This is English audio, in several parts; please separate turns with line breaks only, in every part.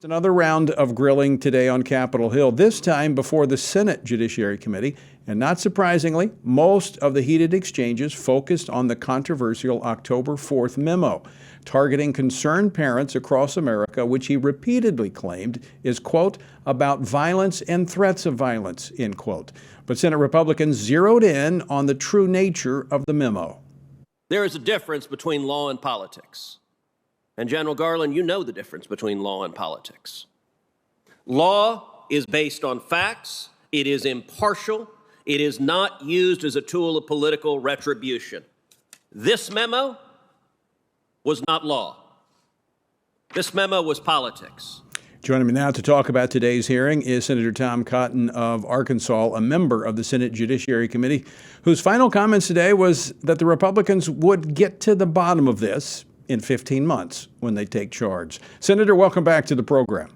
Another round of grilling today on Capitol Hill, this time before the Senate Judiciary Committee. And not surprisingly, most of the heated exchanges focused on the controversial October 4th memo, targeting concerned parents across America, which he repeatedly claimed is, quote, about violence and threats of violence, end quote. But Senate Republicans zeroed in on the true nature of the memo.
There is a difference between law and politics. And General Garland, you know the difference between law and politics. Law is based on facts. It is impartial. It is not used as a tool of political retribution. This memo was not law. This memo was politics.
Joining me now to talk about today's hearing is Senator Tom Cotton of Arkansas, a member of the Senate Judiciary Committee, whose final comments today was that the Republicans would get to the bottom of this in 15 months when they take charge. Senator, welcome back to the program.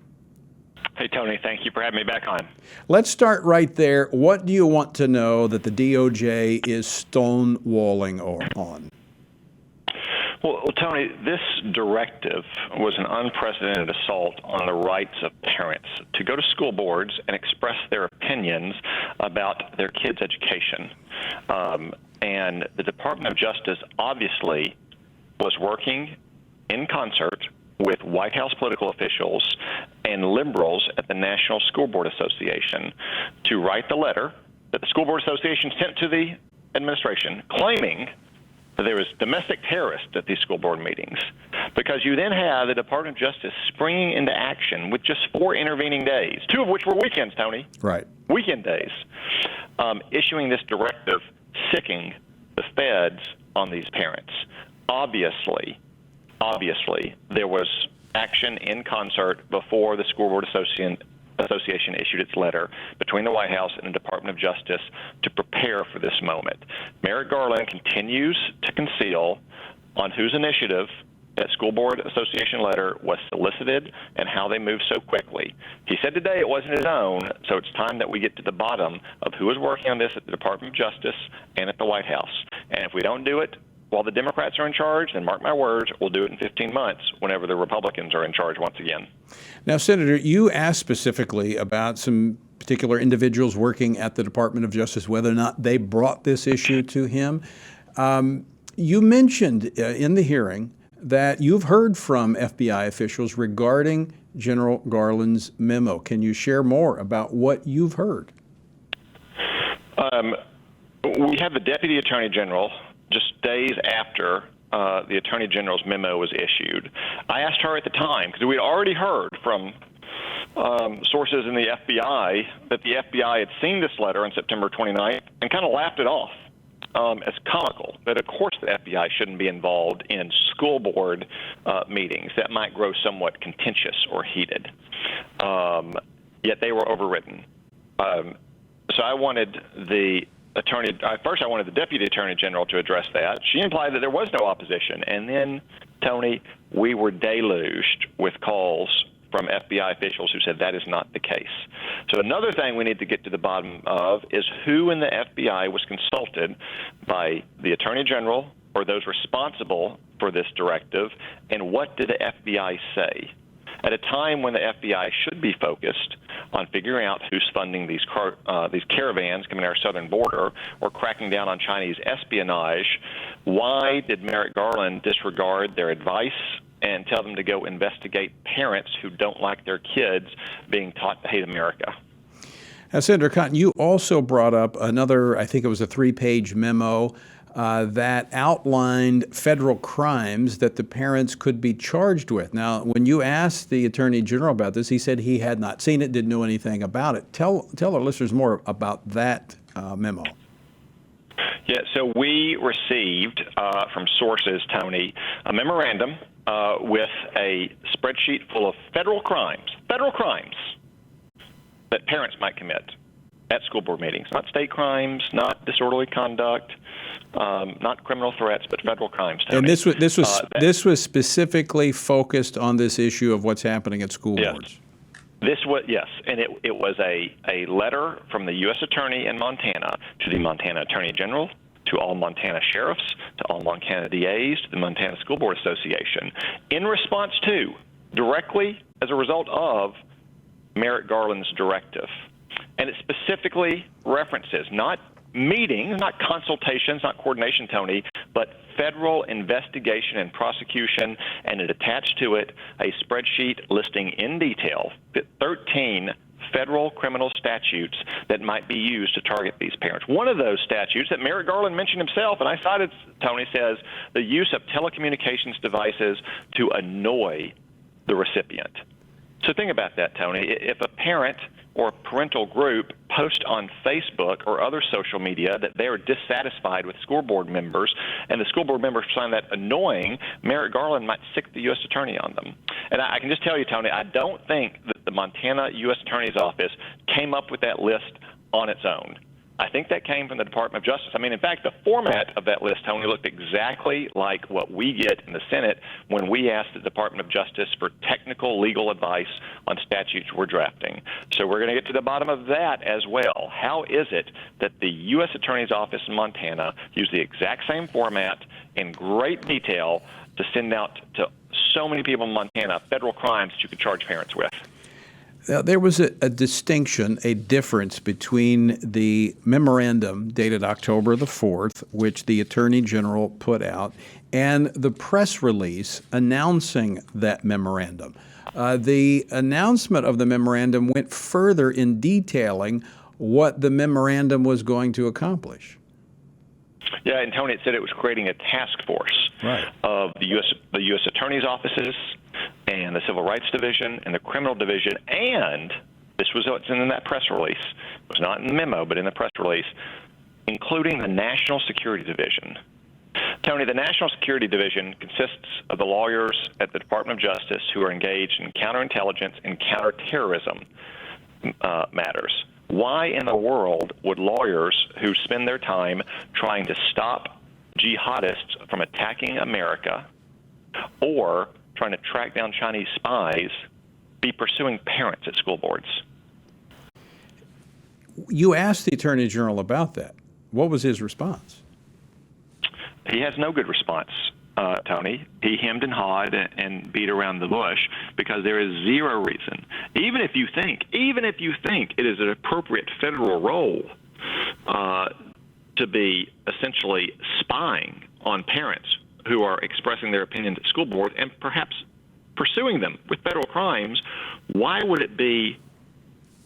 Hey, Tony, thank you for having me back on.
Let's start right there. What do you want to know that the DOJ is stonewalling on?
Well, Tony, this directive was an unprecedented assault on the rights of parents to go to school boards and express their opinions about their kids' education. And the Department of Justice obviously was working in concert with White House political officials and liberals at the National School Board Association to write the letter that the School Board Association sent to the administration claiming that there was domestic terrorists at these school board meetings, because you then have the Department of Justice springing into action with just 4 intervening days, 2 of which were weekends, Tony.
Right.
Weekend days, issuing this directive, sicking the feds on these parents. Obviously, there was action in concert before the School Board Association issued its letter between the White House and the Department of Justice to prepare for this moment. Merrick Garland continues to conceal on whose initiative that School Board Association letter was solicited and how they moved so quickly. He said today it wasn't his own, so it's time that we get to the bottom of who is working on this at the Department of Justice and at the White House. And if we don't do it while the Democrats are in charge, then mark my words, we'll do it in 15 months whenever the Republicans are in charge once again.
Now, Senator, you asked specifically about some particular individuals working at the Department of Justice, whether or not they brought this issue to him. You mentioned in the hearing that you've heard from FBI officials regarding General Garland's memo. Can you share more about what you've heard?
We have the Deputy Attorney General just days after the Attorney General's memo was issued. I asked her at the time, because we'd already heard from sources in the FBI that the FBI had seen this letter on September 29th and kind of laughed it off as comical, that of course the FBI shouldn't be involved in school board meetings that might grow somewhat contentious or heated. Yet they were overridden. So I wanted I wanted the Deputy Attorney General to address that. She implied that there was no opposition. And then, Tony, we were deluged with calls from FBI officials who said that is not the case. So another thing we need to get to the bottom of is who in the FBI was consulted by the Attorney General or those responsible for this directive, and what did the FBI say? At a time when the FBI should be focused on figuring out who's funding these caravans coming to our southern border or cracking down on Chinese espionage, why did Merrick Garland disregard their advice and tell them to go investigate parents who don't like their kids being taught to hate America?
Now, Senator Cotton, you also brought up another, I think it was a 3-page memo that outlined federal crimes that the parents could be charged with. Now, when you asked the Attorney General about this, he said he had not seen it, didn't know anything about it. Tell our listeners more about that memo.
Yeah, so we received from sources, Tony, a memorandum with a spreadsheet full of federal crimes that parents might commit at school board meetings. Not state crimes, not disorderly conduct, not criminal threats, but federal crimes, Tony.
And this was specifically focused on this issue of what's happening at school boards.
This was, yes, and it was a letter from the U.S. Attorney in Montana to the Montana Attorney General, to all Montana sheriffs, to all Montana DAs, to the Montana School Board Association, in response to directly as a result of Merrick Garland's directive. And it specifically references not meetings, not consultations, not coordination, Tony, but federal investigation and prosecution, and it attached to it a spreadsheet listing in detail 13 federal criminal statutes that might be used to target these parents. One of those statutes that Merrick Garland mentioned himself, and I cited, Tony, says the use of telecommunications devices to annoy the recipient. So think about that, Tony. If a parent or a parental group post on Facebook or other social media that they are dissatisfied with school board members, and the school board members find that annoying, Merrick Garland might sic the U.S. Attorney on them. And I can just tell you, Tony, I don't think that the Montana U.S. Attorney's Office came up with that list on its own. I think that came from the Department of Justice. I mean, in fact, the format of that list, Tony, looked exactly like what we get in the Senate when we ask the Department of Justice for technical legal advice on statutes we're drafting. So we're going to get to the bottom of that as well. How is it that the U.S. Attorney's Office in Montana used the exact same format in great detail to send out to so many people in Montana federal crimes that you could charge parents with?
There was a distinction, a difference between the memorandum dated October the 4th, which the Attorney General put out, and the press release announcing that memorandum. The announcement of the memorandum went further in detailing what the memorandum was going to accomplish.
Yeah, and Tony, it said it was creating a task force of the U.S. Attorney's offices and the Civil Rights Division and the Criminal Division, and this was what's in that press release. It was not in the memo, but in the press release, including the National Security Division. Tony, the National Security Division consists of the lawyers at the Department of Justice who are engaged in counterintelligence and counterterrorism matters. Why in the world would lawyers who spend their time trying to stop jihadists from attacking America or trying to track down Chinese spies be pursuing parents at school boards?
You asked the Attorney General about that. What was his response?
He has no good response, Tony. He hemmed and hawed and beat around the bush because there is zero reason, even if you think it is an appropriate federal role to be essentially spying on parents who are expressing their opinions at school board and perhaps pursuing them with federal crimes, why would it be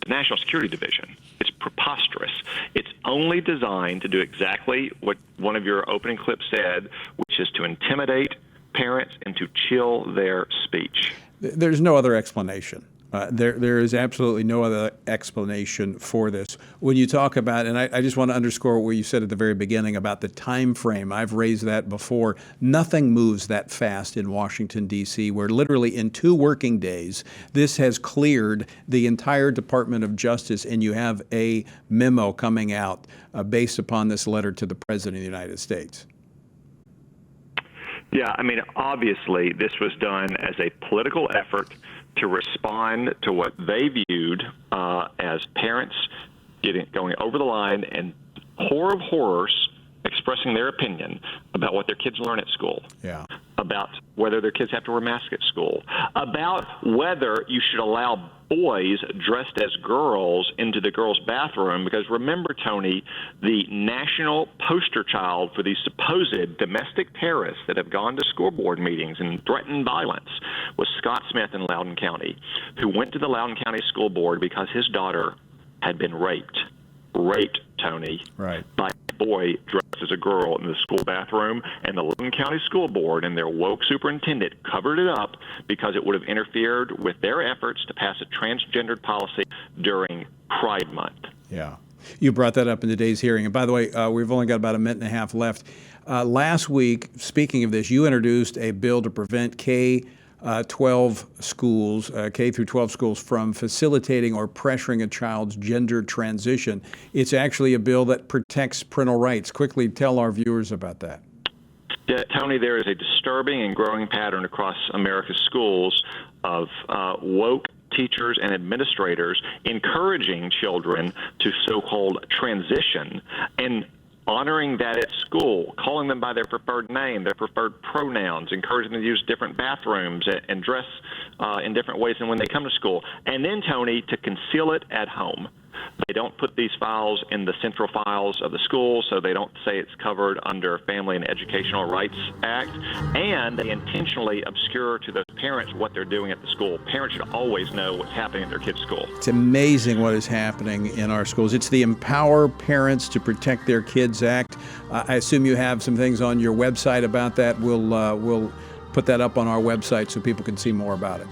the National Security Division? It's preposterous. It's only designed to do exactly what one of your opening clips said, which is to intimidate parents and to chill their speech.
There's no other explanation. There is absolutely no other explanation for this. When you talk about, and I just want to underscore what you said at the very beginning about the time frame. I've raised that before. Nothing moves that fast in Washington, D.C., where literally in 2 working days, this has cleared the entire Department of Justice, and you have a memo coming out based upon this letter to the President of the United States.
Yeah, I mean, obviously, this was done as a political effort to respond to what they viewed as parents going over the line and horror of horrors expressing their opinion about what their kids learn at school, about whether their kids have to wear masks at school, about whether you should allow boys dressed as girls into the girls' bathroom. Because remember, Tony, the national poster child for these supposed domestic terrorists that have gone to school board meetings and threatened violence was Scott Smith in Loudoun County, who went to the Loudoun County School Board because his daughter had been raped, Tony, by a boy dressed as a girl in the school bathroom, and the Loudoun County School Board and their woke superintendent covered it up because it would have interfered with their efforts to pass a transgendered policy during Pride Month.
Yeah. You brought that up in today's hearing. And by the way, we've only got about a minute and a half left. Last week, speaking of this, you introduced a bill to prevent K-12 schools, K through 12 schools, from facilitating or pressuring a child's gender transition. It's actually a bill that protects parental rights. Quickly tell our viewers about that.
Yeah, Tony, there is a disturbing and growing pattern across America's schools of woke teachers and administrators encouraging children to so-called transition and honoring that at school, calling them by their preferred name, their preferred pronouns, encouraging them to use different bathrooms and dress in different ways than when they come to school. And then, Tony, to conceal it at home. They don't put these files in the central files of the school, so they don't say it's covered under Family and Educational Rights Act, and they intentionally obscure to those parents what they're doing at the school. Parents should always know what's happening at their kids' school.
It's amazing what is happening in our schools. It's the Empower Parents to Protect Their Kids Act. I assume you have some things on your website about that. We'll put that up on our website so people can see more about it.